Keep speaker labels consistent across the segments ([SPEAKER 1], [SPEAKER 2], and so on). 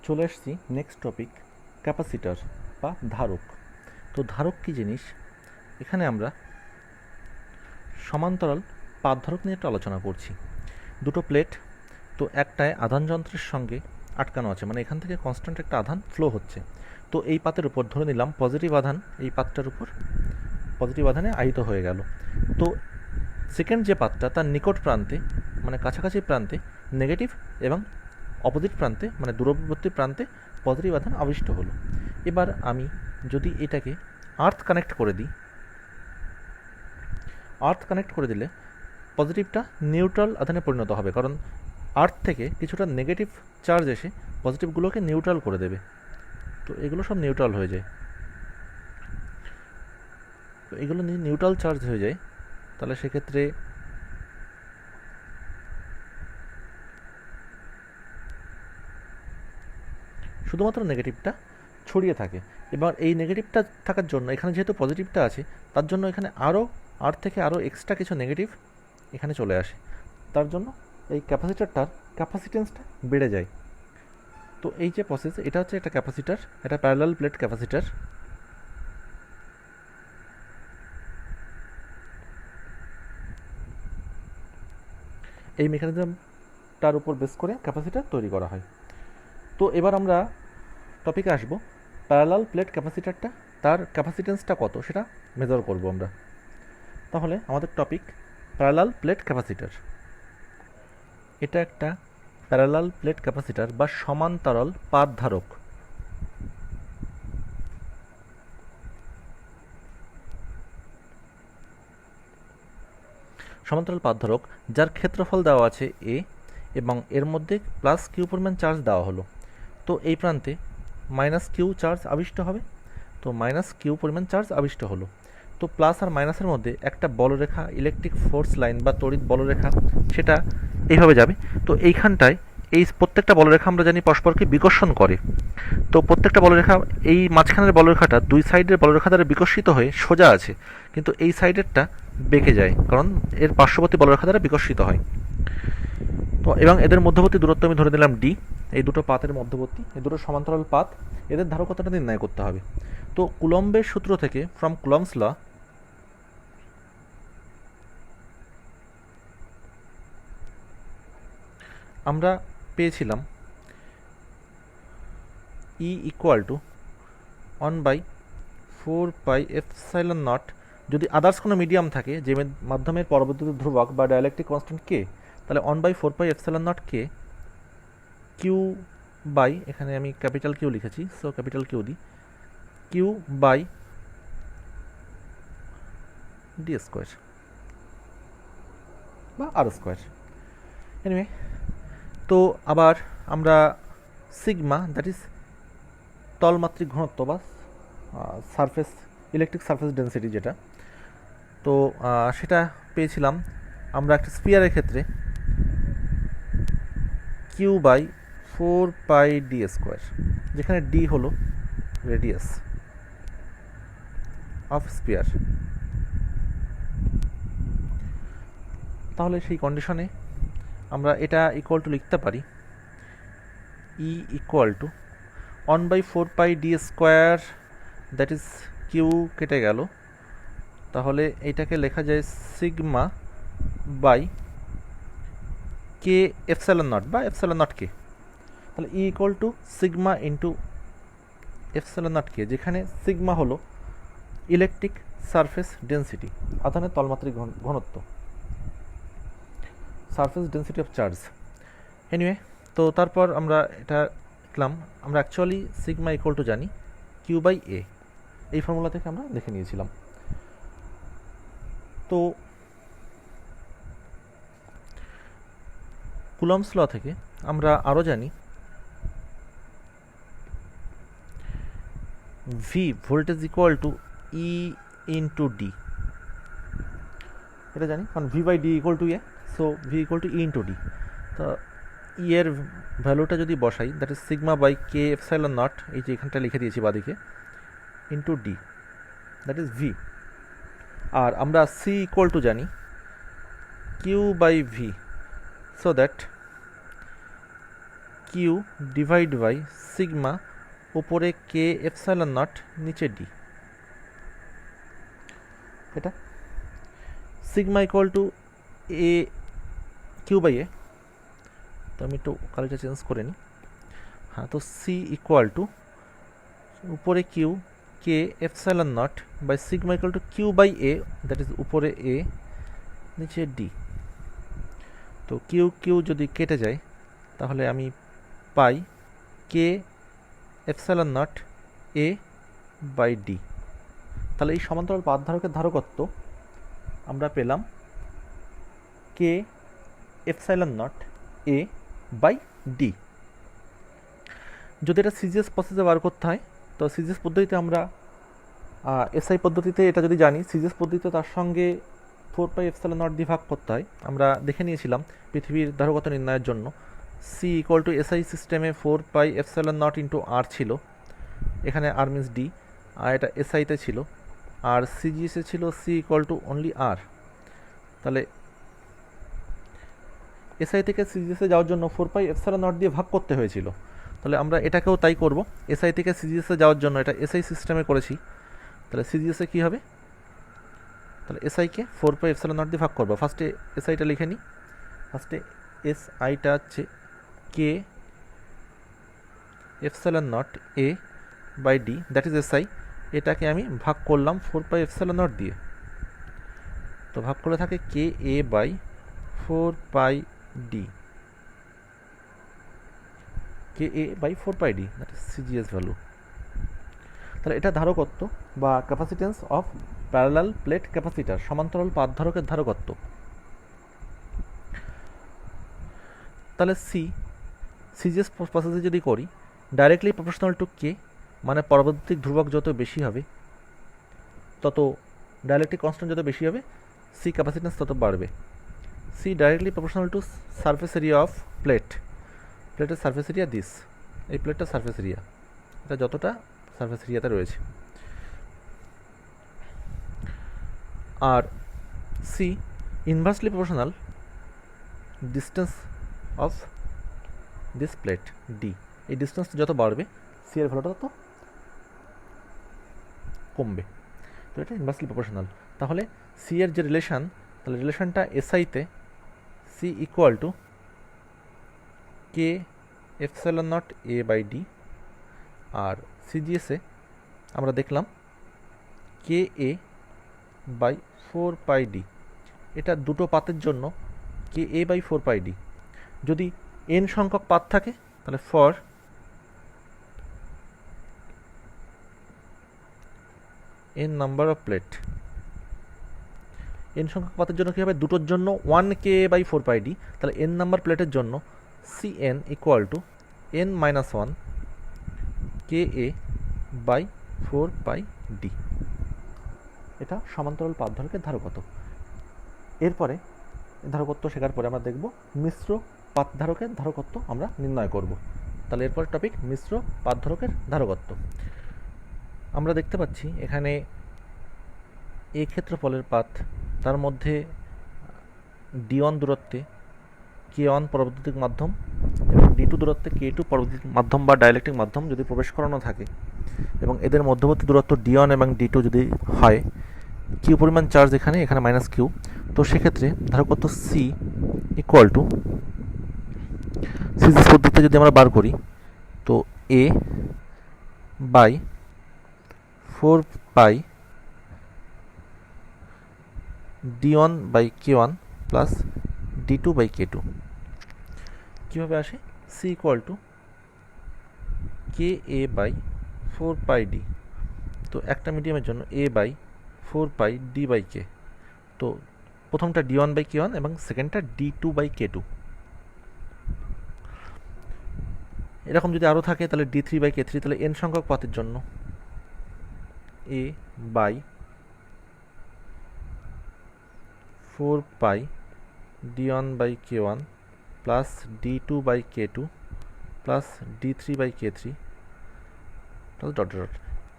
[SPEAKER 1] চলে আসছি next topic, capacitor বা ধারক। তো ধারক কী জিনিস? এখানে আমরা সমান্তরাল পাত ধারক নিয়ে একটু আলোচনা করছি। দুটো প্লেট, তো একটায় আধান যন্ত্রের সঙ্গে আটকানো আছে, মানে এখান থেকে কনস্ট্যান্ট একটা আধান ফ্লো হচ্ছে। তো এই পাতের উপর ধরে নিলাম পজিটিভ আধান এই পাতটার উপর পজিটিভ আধানে আহিত হয়ে গেল। তো সেকেন্ড যে পাতটা তার নিকট প্রান্তে মানে কাছাকাছি প্রান্তে নেগেটিভ এবং অপোজিট প্রান্তে মানে দূরবর্তী প্রান্তে পজিটিভ আধান আবিষ্ট হলো। এবার আমি যদি এটাকে আর্থ কানেক্ট করে দিই, আর্থ কানেক্ট করে দিলে পজিটিভটা নিউট্রাল আধানে পরিণত হবে, কারণ আর্থ থেকে কিছুটা নেগেটিভ চার্জ এসে পজিটিভগুলোকে নিউট্রাল করে দেবে। তো এগুলো সব নিউট্রাল হয়ে যায়। তো এগুলো নিউট্রাল চার্জ হয়ে যায়, তাহলে সেক্ষেত্রে শুধুমাত্র নেগেটিভটা ছড়িয়ে থাকে। এবার এই নেগেটিভটা থাকার জন্য এখানে যেহেতু পজিটিভটা আছে, তার জন্য এখানে আরও আর থেকে আরও এক্সট্রা কিছু নেগেটিভ এখানে চলে আসে, তার জন্য এই ক্যাপাসিটারটার ক্যাপাসিটেন্সটা বেড়ে যায়। তো এই যে প্রসেস, এটা হচ্ছে একটা ক্যাপাসিটার, এটা প্যারালাল প্লেট ক্যাপাসিটার। এই মেকানিজমটার উপর বেস করে ক্যাপাসিটার তৈরি করা হয়। তো এবার আমরা টপিকে আসবো, প্যারালাল প্লেট ক্যাপাসিটারটা তার ক্যাপাসিটেন্সটা কত সেটা মেজার করব আমরা। তাহলে আমাদের টপিক প্যারালাল প্লেট ক্যাপাসিটার। এটা একটা প্যারালাল প্লেট ক্যাপাসিটার বা সমান্তরাল পাত ধারক। সমান্তরাল পাত ধারক যার ক্ষেত্রফল দেওয়া আছে এ এবং এর মধ্যে প্লাস কিউ পরিমাণ চার্জ দেওয়া হলো। তো এই প্রান্তে মাইনাস কিউ চার্জ আবিষ্ট হবে, তো মাইনাস কিউ পরিমাণ চার্জ আবিষ্ট হলো। তো প্লাস আর মাইনাসের মধ্যে একটা বলরেখা, ইলেকট্রিক ফোর্স লাইন বা তড়িৎ বলরেখা, সেটা এইভাবে যাবে। তো এইখানটায় এই প্রত্যেকটা বলরেখা আমরা জানি পরস্পরকে বিকর্ষণ করে। তো প্রত্যেকটা বলরেখা, এই মাঝখানের বলরেখাটা দুই সাইডের বলরেখা দ্বারা বিকর্ষিত হয়ে সোজা আছে, কিন্তু এই সাইডেরটা বেঁকে যায় কারণ এর পার্শ্ববর্তী বলরেখা দ্বারা বিকর্ষিত হয়। তো এবং এদের মধ্যবর্তী দূরত্ব আমি ধরে দিলাম ডি। এই দুটো পাতের মধ্যবর্তী, এই দুটো সমান্তরাল পাত, এদের ধারকতাটা নির্ণয় করতে হবে। তো কুলম্বের সূত্র থেকে, ফ্রম কুলম্বস ল, আমরা পেয়েছিলাম ই ইকুয়াল টু 1/4πε0। যদি আদার্স কোনো মিডিয়াম থাকে যে মাধ্যমের পরবর্তীতে ধ্রুবক বা ডাইলেকট্রিক কনস্ট্যান্ট কে, তাহলে 1/4πε0 কে কিউ বাই, এখানে আমি ক্যাপিটাল কিউ লিখেছি, সো ক্যাপিটাল কিউ দিই, কিউ বাই ডি স্কোয়ার বা আর স্কোয়ার। এনিওয়ে, তো আবার আমরা সিগমা, দ্যাট ইজ তলমাত্রিক ঘনত্ব বা সারফেস ইলেকট্রিক সারফেস ডেন্সিটি যেটা, তো সেটা পেয়েছিলাম আমরা একটা স্পিয়ারের ক্ষেত্রে কিউ বাই 4πd স্কোয়ার, যেখানে ডি হলো রেডিয়াস অফ স্পিয়ার। তাহলে সেই কন্ডিশনে আমরা এটা ইকুয়াল টু লিখতে পারি E equal to 1/4πd square, that is Q কেটে গেল, তাহলে এইটাকে লেখা যায় sigma by K epsilon naught বা এপসাইলন নট কে। তাহলে E equal to sigma into epsilon naught K, যেখানে সিগমা হলো ইলেকট্রিক সারফেস ডেন্সিটি, আধানের তলমাত্রিক ঘনত্ব, surface density of charge. Anyway, তো তারপর আমরা এটা লিখলাম, আমরা অ্যাকচুয়ালি সিগমা ইকুয়াল টু জানি কিউ বাই এ, এই ফর্মুলা থেকে আমরা দেখে নিয়েছিলাম। তো কুলম্বস ল থেকে আমরা আরও জানি V voltage equal to E into D, এটা জানি কারণ V by D equal to A, so V equal to E into D. তো ই এর ভ্যালুটা যদি বসাই, that is sigma by K epsilon naught, এই যে এখানটা লিখে দিয়েছি বাদিকে, into D, that is V. আর আমরা সি ইকুয়াল টু জানি Q by V, so that Q divide by sigma উপরে কে এপসাইলন নট নিচে ডি। এটা সিগমা ইকুয়াল টু এ কিউ বাই এ, তো আমি একটু কালারটা চেঞ্জ করে নিই। হ্যাঁ, তো সি ইকুয়াল টু উপরে Q K epsilon naught by sigma equal to Q by A, that is উপরে এ নিচে ডি। তো কিউ কিউ যদি কেটে যায় তাহলে আমি পাই K epsilon naught A by D. তাহলে এই সমান্তরাল পাত ধারকের ধারকত্ব আমরা পেলাম K epsilon naught A by D. যদি এটা সিজিএস প্রসেসে বার করতে হয়, তো সিজিএস পদ্ধতিতে আমরা এসআই পদ্ধতিতে এটা যদি জানি, সিজিএস পদ্ধতিতে তার সঙ্গে 4 এপসাইলন নট দিয়ে ভাগ করতে হয়। আমরা দেখে নিয়েছিলাম পৃথিবীর ধারকত্ব নির্ণয়ের জন্য সি ইকুয়াল টু এসআই সিস্টেমে 4 এপসাইলন নট ইন্টু আর ছিল, এখানে আর মিনস ডি, আর এটা এসআইতে ছিল, আর সিজিএসে ছিল সি ইকুয়াল টু অনলি আর। তাহলে এসআই থেকে সিজিএসে যাওয়ার জন্য 4 এপসাইলন নট দিয়ে ভাগ করতে হয়েছিল। তাহলে আমরা এটাকেও তাই করব, এসআই থেকে সিজিএসে যাওয়ার জন্য এটা এসআই সিস্টেমে করেছি। তাহলে সিজিএসে কী হবে, তাহলে এসআইকে 4 এপসাইলন নট দিয়ে ভাগ করবো। ফার্স্টে এসআইটা লিখে নিই। ফার্স্টে এসআইটা হচ্ছে K epsilon naught A by D, that is SI. এটাকে আমি ভাগ করলাম 4 এপসাইলন নট দিয়ে, তো ভাগ করে থাকে K A by 4 D, K A by 4 D, that is CGS value. তাহলে এটা ধারকত্ব বা capacitance of parallel plate capacitor, সমান্তরাল পাত ধারকের ধারকত্ব। তাহলে সিজিএস প্রসেসে যদি করি, ডাইরেক্টলি প্রপোর্শনাল টু কে, মানে পরবর্তী ধ্রুবক যত বেশি হবে তত ডাইলেকট্রিক কনস্ট্যান্ট যত বেশি হবে সি ক্যাপাসিটেন্স তত বাড়বে। C directly proportional to surface area of প্লেটের সারফেস এরিয়া দিস, এই প্লেটটা সারফেস এরিয়া, এটা যতটা সারফেস এরিয়াতে রয়েছে। আর C inversely proportional distance of this plate D, এই ডিস্টেন্স যত বাড়বে সি এর ভ্যালুটা তত কমবে। তো এটা ইনভার্সলি প্রপোর্শনাল। তাহলে সি এর যে রিলেশান, তাহলে রিলেশানটা এসআইতে C equal to K epsilon naught A by D, আর সিজিএসে আমরা দেখলাম কে এ বাই 4 ডি। এটা দুটো পাতের জন্য কে এ বাই 4 ডি। যদি এন সংখ্যক পাত থাকে তাহলে for N number of plate, N সংখ্যক পাতের জন্য কী হবে, দুটোর জন্য 1 কে বাই 4 ডি। তাহলে এন নাম্বার প্লেটের জন্য C N equal to N minus 1 K A by 4 D. এটা সমান্তরাল পাত ধারকের ধারকত্ব। এরপরে ধারকত্ব শেখার পরে আমরা দেখব মিশ্র পাত ধারকের ধারকত্ব আমরা নির্ণয় করব। তাহলে এরপর টপিক মিশ্র পাত ধারকের ধারকত্ব। আমরা দেখতে পাচ্ছি এখানে এ ক্ষেত্রফলের পাত, তার মধ্যে D1 দূরত্বে K1 পরবৈদ্যুতিক মাধ্যম এবং D2 দূরত্বে K2 পরবৈদ্যুতিক মাধ্যম বা ডাইলেকট্রিক মাধ্যম যদি প্রবেশ করানো থাকে, এবং এদের মধ্যবর্তী দূরত্ব D1 এবং D2 যদি হয়, কিউ পরিমাণ চার্জ এখানে মাইনাস কিউ, তো সেক্ষেত্রে ধারকত্ব সি ইকুয়াল টু সিজিএস পদ্ধতিতে যদি আমরা বার করি, তো A by 4 D1 by K1 plus D2 by K2। কীভাবে আসে, C equal to K A by 4 D, তো একটা মিডিয়ামের জন্য A by 4 D by K, তো প্রথমটা D1 বাই K1 এবং সেকেন্ডটা D2 বাই K2। এরকম যদি আরও থাকে তাহলে D3 বাই K3। তাহলে এন সংখ্যক পাতের জন্য A by 4 D1 by K1 plus D2 by K2 plus D3 by K3 plus dot dot.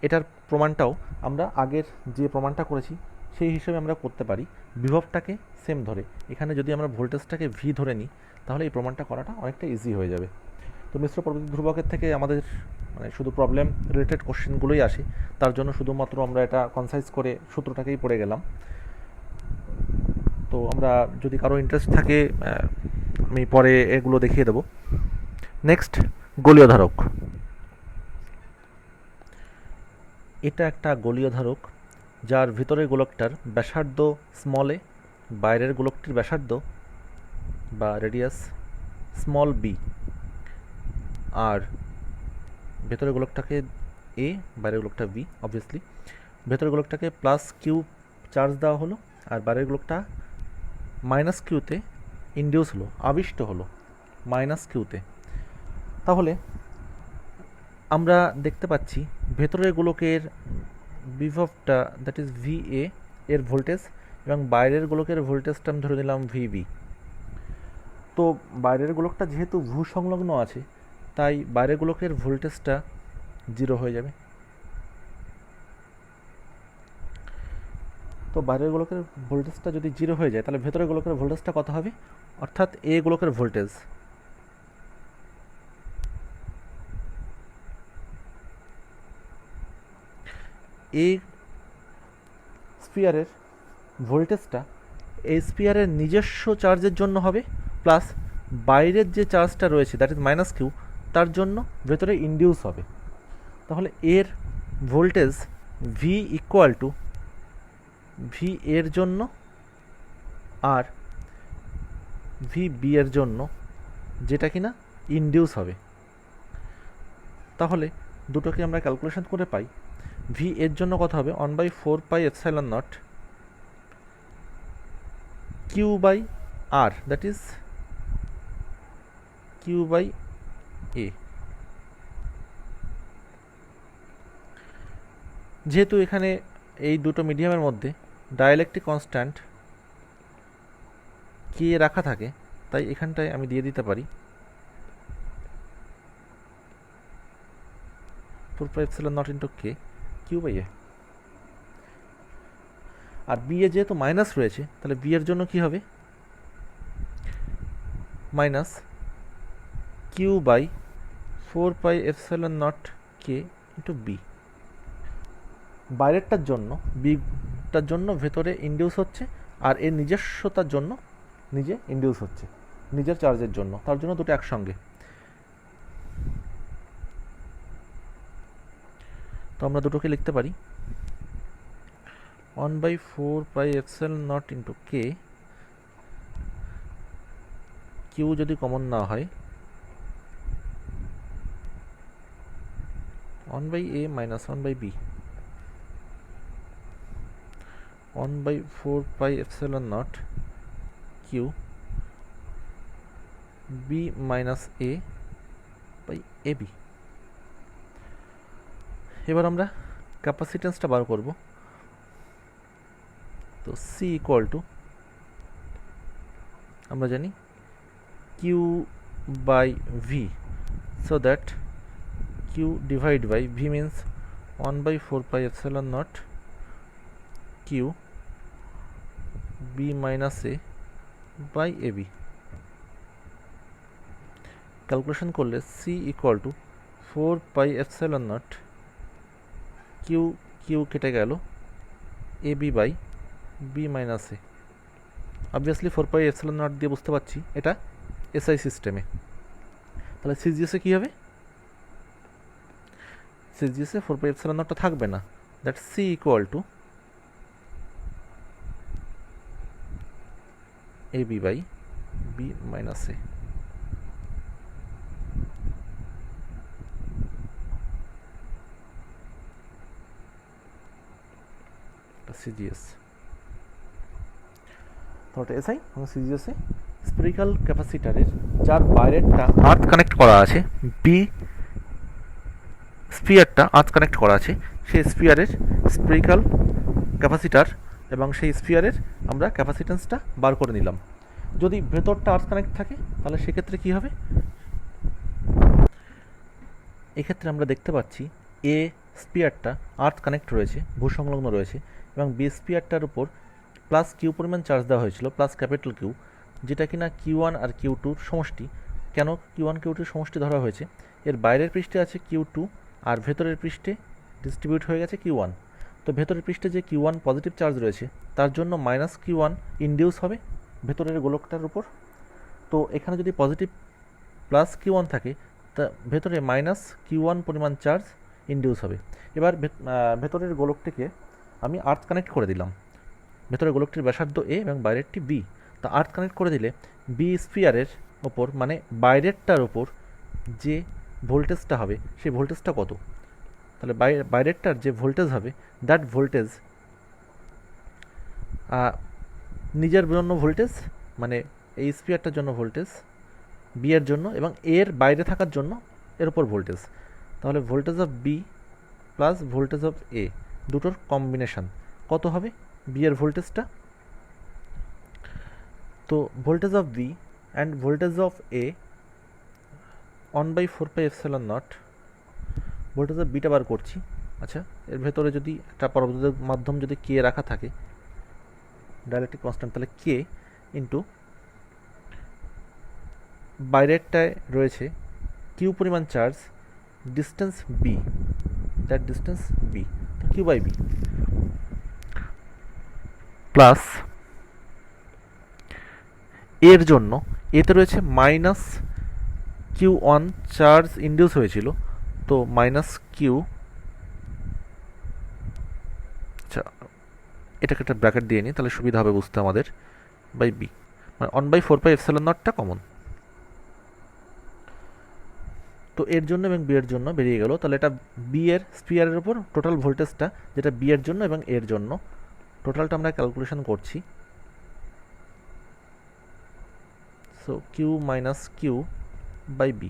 [SPEAKER 1] এটার প্রমাণটাও আমরা আগের যে প্রমাণটা করেছি সেই হিসেবে আমরা করতে পারি, বিভবটাকে সেম ধরে। এখানে যদি আমরা ভোল্টেজটাকে ভি ধরে নিই তাহলে এই প্রমাণটা করাটা অনেকটা ইজি হয়ে যাবে। তো মিশ্র প্রবৃদ্ধি ধ্রুবকের থেকে আমাদের মানে শুধু প্রবলেম রিলেটেড কোশ্চেনগুলোই আসে, তার জন্য শুধুমাত্র আমরা এটা কনসাইজ করে সূত্রটাকেই পড়ে গেলাম। তো আমরা যদি কারো ইন্টারেস্ট থাকে আমি পরে এগুলো দেখিয়ে দেবো। নেক্সট, গোলীয় ধারক। এটা একটা গোলীয় ধারক যার ভিতরের গোলকটার ব্যাসার্ধ স্মল এ, বাইরের গোলকটির ব্যাসার্ধ বা রেডিয়াস স্মল বি, আর ভেতরের গোলকটাকে এ, বাইরের গোলকটা বি অবভিয়াসলি। ভেতরের গোলকটাকে প্লাস কিউ চার্জ দেওয়া হলো, আর বাইরের গোলকটা মাইনাস কিউতে ইনডিউস হলো, আবিষ্ট হলো মাইনাস কিউতে। তাহলে আমরা দেখতে পাচ্ছি ভেতরের গোলকের বিভবটা দ্যাট ইজ ভি এ এর ভোল্টেজ, এবং বাইরের গোলকের ভোল্টেজটা আমি ধরে নিলাম ভিবি। তো বাইরের গোলকটা যেহেতু ভূ সংলগ্ন আছে, তাই বাইরের গোলকের ভোল্টেজটা 0 হয়ে যাবে। তো বাইরের গোলকের ভোল্টেজটা যদি 0 হয়ে যায়, তাহলে ভেতরের গোলকের ভোল্টেজটা কত হবে, অর্থাৎ এ গোলকের ভোল্টেজ এ স্পিয়ারের ভোল্টেজটা এই স্পিয়ারের নিজস্ব চার্জের জন্য হবে, প্লাস বাইরের যে চার্জটা রয়েছে দ্যাট ইজ মাইনাস কিউ, তার জন্য ভেতরে ইনডিউস হবে। তাহলে এর voltage V equal two V এর জন্য আর ভি বি এর জন্য, যেটা কিনা ইনডিউস হবে। তাহলে দুটোকে আমরা ক্যালকুলেশন করে পাই, ভি এর জন্য কত হবে 1/4πε0 Q by R, that is Q by A. যেহেতু এখানে এই দুটো মিডিয়ামের মধ্যে ডাইইলেকট্রিক কনস্ট্যান্ট কে রাখা থাকে, তাই এখানটায় আমি দিয়ে দিতে পারি 4πε0 into K Q by A. আর বি এ যেহেতু মাইনাস রয়েছে, তাহলে বি এর জন্য কি হবে minus Q by 4πε0 K into B. বাইরেরটার জন্য বিটার জন্য ভেতরে ইনডিউস হচ্ছে, আর এর নিজস্বতার জন্য নিজে ইনডিউস হচ্ছে নিজের চার্জের জন্য, তার জন্য দুটো একসঙ্গে। তো আমরা দুটোকে লিখতে পারি 1/4πε0 ইন্টু কে, কিউ যদি কমন না হয় 1/a minus 1/b, 1/4πε0 Q B minus A by A B. এবার আমরা ক্যাপাসিটেন্সটা বার করব। তো সি ইকুয়াল টু আমরা জানি Q by V, so that Q divide by V means 1/4πε0 Q B minus A by A B. Calculation করলে C equal to 4πε0 Q Q কেটে গেল A B by B minus A. Obviously 4πε0 দিয়ে বুঝতে পারছি এটা SI সিস্টেমে। তাহলে সিজিএসে কী হবে, সিজিএসে 4πε0টা থাকবে না, that C equal to A B by B minus A. CGS তাহলে এসআই এবং সিজিএসে স্পেরিক্যাল ক্যাপাসিটারের যার বাইরেরটা আর্থ কানেক্ট করা আছে, বি স্পিয়ারটা আর্থ কানেক্ট করা আছে, সেই স্পিয়ারের স্পেরিক্যাল ক্যাপাসিটার এবং সেই স্পিয়ারের আমরা ক্যাপাসিটেন্সটা বার করে নিলাম। যদি ভেতরটা আর্থ কানেক্ট থাকে তাহলে সেক্ষেত্রে কী হবে, এক্ষেত্রে আমরা দেখতে পাচ্ছি এ স্পিয়ারটা আর্থ কানেক্ট রয়েছে, ভূসংলগ্ন রয়েছে, এবং বি স্পিয়ারটার উপর প্লাস কিউ পরিমাণ চার্জ দেওয়া হয়েছিল, প্লাস ক্যাপিটাল কিউ, যেটা কিনা কিউ ওয়ান আর কিউ টুর সমষ্টি। কেন কিউ ওয়ান কিউ টুর সমষ্টি ধরা হয়েছে, এর বাইরের পৃষ্ঠে আছে কিউ টু আর ভেতরের পৃষ্ঠে ডিস্ট্রিবিউট হয়ে গেছে কিউ ওয়ান। তো ভেতরের পৃষ্ঠে যে কিউ ওয়ান পজিটিভ চার্জ রয়েছে তার জন্য মাইনাস কিউ ওয়ান ইনডিউস হবে ভেতরের গোলকটার উপর। তো এখানে যদি পজিটিভ প্লাস কিউ ওয়ান থাকে তা ভেতরে মাইনাস কিউ ওয়ান পরিমাণ চার্জ ইনডিউস হবে। এবার ভেতরের গোলকটিকে আমি আর্থ কানেক্ট করে দিলাম, ভেতরের গোলকটির ব্যাসার্ধ এ এবং বাইরেরটি বি। তা আর্থ কানেক্ট করে দিলে বি স্পিয়ারের ওপর মানে বাইরেরটার ওপর যে ভোল্টেজটা হবে সেই ভোল্টেজটা কত, তাহলে বাইরেরটার যে ভোল্টেজ হবে দ্যাট ভোল্টেজ নিজের জন্য ভোল্টেজ মানে এই স্পিয়ারটার জন্য ভোল্টেজ বি এর জন্য এবং এর বাইরে থাকার জন্য এর উপর ভোল্টেজ, তাহলে voltage of B plus voltage of A দুটোর কম্বিনেশান কত হবে বি এর ভোল্টেজটা। তো voltage of B and voltage of A 1/4πε0, voltage of বিটা বার করছি। আচ্ছা, এর ভেতরে যদি একটা পরবর্তী মাধ্যম যদি কে রাখা থাকে ডাইলেকট্রিক কনস্ট্যান্ট, তাহলে কে ইন্টু বাইরেরটায় রয়েছে কিউ পরিমাণ charge distance B, that distance B, তো কিউ বাই বি প্লাস এর জন্য এতে রয়েছে minus Q one charge induce হয়েছিল, তো মাইনাস কিউ, আচ্ছা এটাকে একটা ব্র্যাকেট দিয়ে নিই তাহলে সুবিধা হবে বুঝতে আমাদের, বাই বি মানে 1/4πε0টা কমন। তো এর জন্য এবং বি এর জন্য বেরিয়ে গেল, তাহলে এটা বি এর স্পিয়ারের উপর টোটাল ভোল্টেজটা যেটা বি এর জন্য এবং এর জন্য টোটালটা আমরা ক্যালকুলেশন করছি। So Q minus Q by B,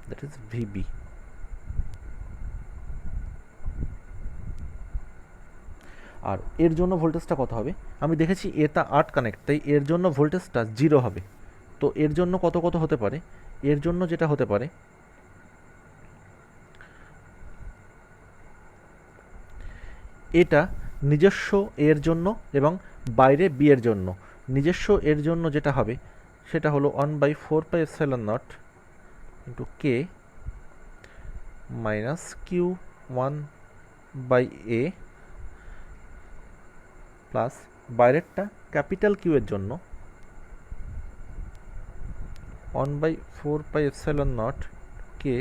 [SPEAKER 1] that is VB. আর এর জন্য ভোল্টেজটা কত হবে, আমি দেখেছি এটা আর্ট কানেক্ট তাই এর জন্য ভোল্টেজটা 0 হবে। তো এর জন্য কত কত হতে পারে, এর জন্য যেটা হতে পারে এটা নিজস্ব এর জন্য এবং বাইরে বি এর জন্য, নিজস্ব এর জন্য যেটা হবে সেটা হলো 1/4πε0 into K minus Q one by A plus বাইরেরটা ক্যাপিটাল কিউ এর জন্য 1/4πε0 K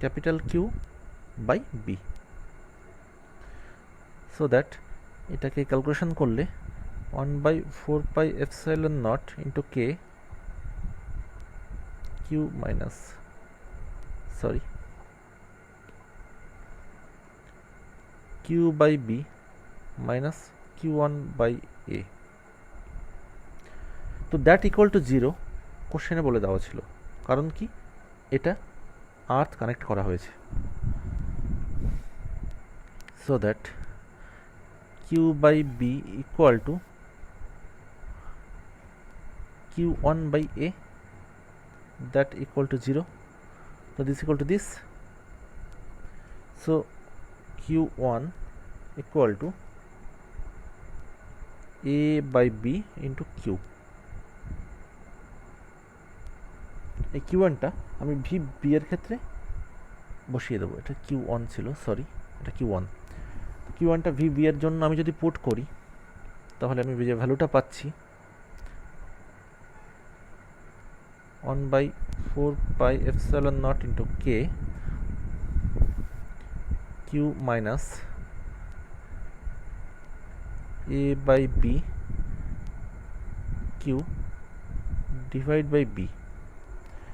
[SPEAKER 1] capital Q by B. So that এটাকে ক্যালকুলেশন করলে 1/4πε0 into K Q minus Q by B minus Q one by A, তো দ্যাট ইকুয়াল টু 0 কোশ্চেনে বলে দেওয়া ছিল, কারণ কি এটা আর্থ কানেক্ট করা হয়েছে। So that Q by B equal to Q one by A, that equal to 0, so this equal to this, so q1 equal to a by b into q। এই q1টা আমি ভি বি এর ক্ষেত্রে বসিয়ে দেবো, এটা q1 ছিল, sorry এটা q1, q1টা V B এর জন্য আমি যদি পুট করি তাহলে আমি যে ভ্যালুটা পাচ্ছি 1/4πε0 into k q minus a by b q divide by B.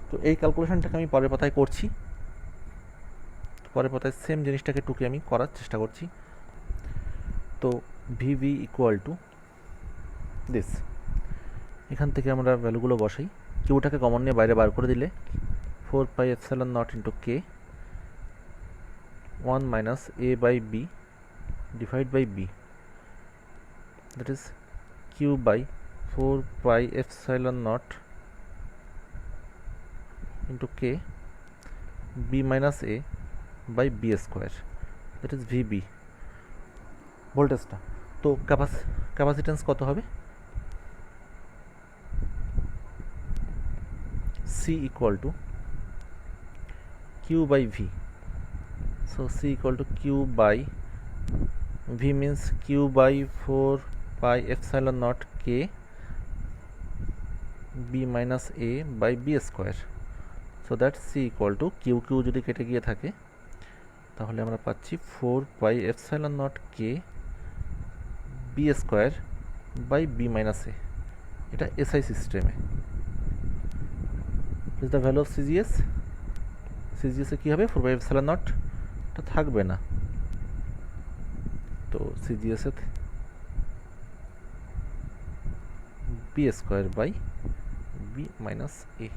[SPEAKER 1] তো এই ক্যালকুলেশনটাকে আমি পরের পাতায় করছি, পরের পাতায় সেম জিনিসটাকে টুকে আমি করার চেষ্টা করছি। তো ভিভি ইকুয়াল টু দিস, এখান থেকে আমরা ভ্যালুগুলো বসাই, কিউটাকে কমন নিয়ে বাইরে বার করে দিলে 4πε0 into K 1 minus A by B divide by B, that is Q by 4πε0 into K B minus A by B square, that is VB ভোল্টেজটা। তো ক্যাপাসিটেন্স কত হবে, C equal to Q by V. So C equal to Q by V means Q by 4 pi epsilon naught K B minus A by B square. So that C equal to Q যদি কেটে গিয়ে থাকে তাহলে আমরা পাচ্ছি 4 pi epsilon naught K B square by B minus A. এটা SI সিস্টেমে is the value of CGS. CGS এ কি হবে 4 pi epsilon naught এটা থাকবে না, তো CGS A B square by B minus A.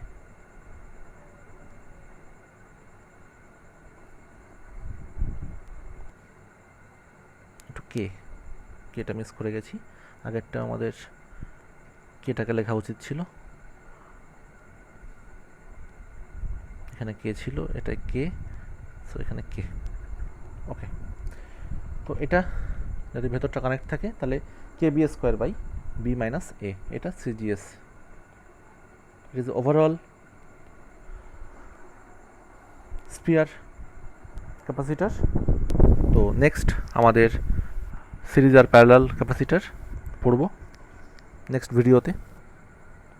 [SPEAKER 1] একটু কেটা মিস করে গেছি, আগেরটা আমাদের কেটাকে লেখা উচিত ছিল, এখানে কে ছিল, এটা কে, সো এখানে কে। ওকে, তো এটা যদি ভেতরটা কানেক্ট থাকে তাহলে K B square by B minus A, এটা CGS. It is overall sphere capacitor. তো নেক্সট আমাদের সিরিজ আর প্যারালাল ক্যাপাসিটার পড়ব নেক্সট ভিডিওতে।